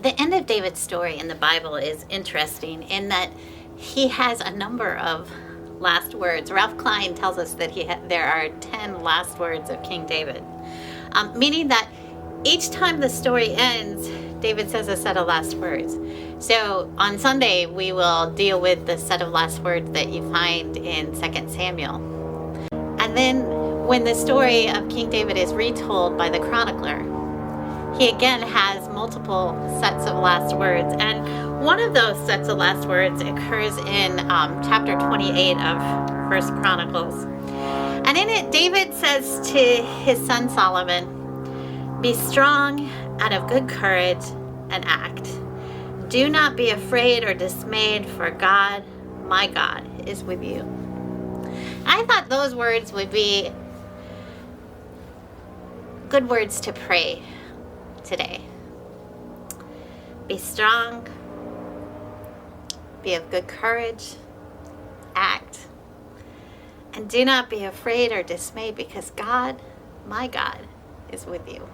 The end of David's story in the Bible is interesting in that he has a number of last words. Ralph Klein tells us that there are 10 last words of King David, meaning that each time the story ends, David says a set of last words. So on Sunday, we will deal with the set of last words that you find in 2 Samuel. And then when the story of King David is retold by the chronicler, he again has multiple sets of last words. And one of those sets of last words occurs in chapter 28 of 1 Chronicles. And in it, David says to his son Solomon, "Be strong and of good courage and act. Do not be afraid or dismayed, for God, my God, is with you." I thought those words would be good words to pray today. Be strong, be of good courage, act, and do not be afraid or dismayed, because God, my God, is with you.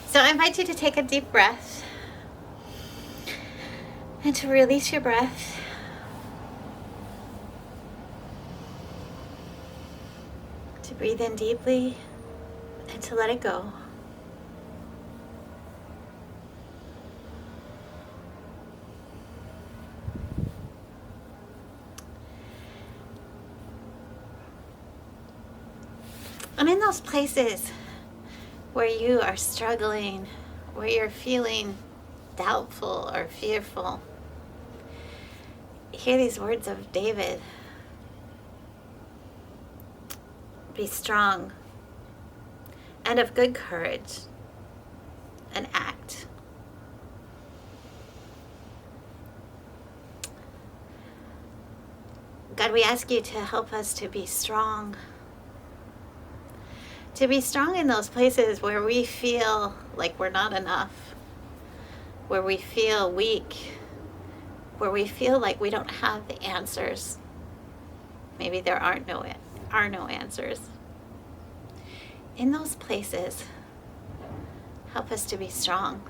So I invite you to take a deep breath and to release your breath. To breathe in deeply and to let it go. And in those places where you are struggling, where you're feeling doubtful or fearful, hear these words of David. Be strong and of good courage and act. God, we ask you to help us to be strong. To be strong in those places where we feel like we're not enough, where we feel weak, where we feel like we don't have the answers. Maybe there are no answers. In those places, help us to be strong.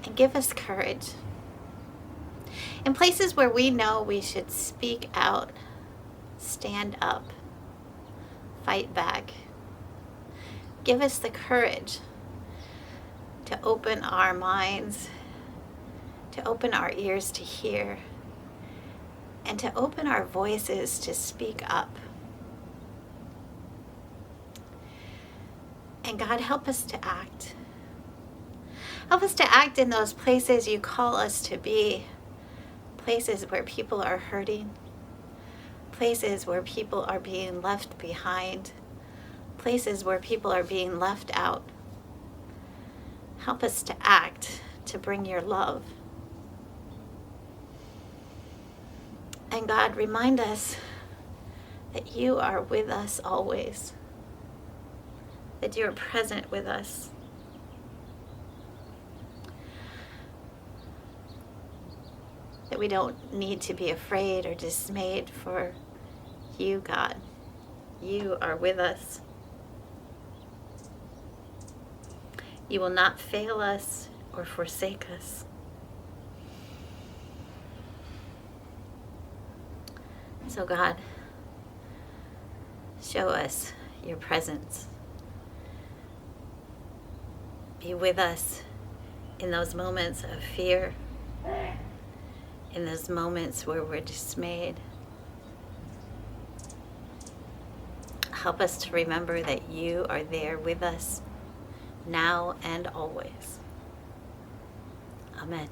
And give us courage. In places where we know we should speak out, stand up, fight back. Give us the courage to open our minds, to open our ears to hear, and to open our voices to speak up. And God, help us to act. Help us to act in those places you call us to be, places where people are hurting, places where people are being left behind, places where people are being left out. Help us to act, to bring your love. And God, remind us that you are with us always, that you are present with us. That we don't need to be afraid or dismayed, for you, God, you are with us. You will not fail us or forsake us. So God, show us your presence. Be with us in those moments of fear, in those moments where we're dismayed. Help us to remember that you are there with us now and always. Amen.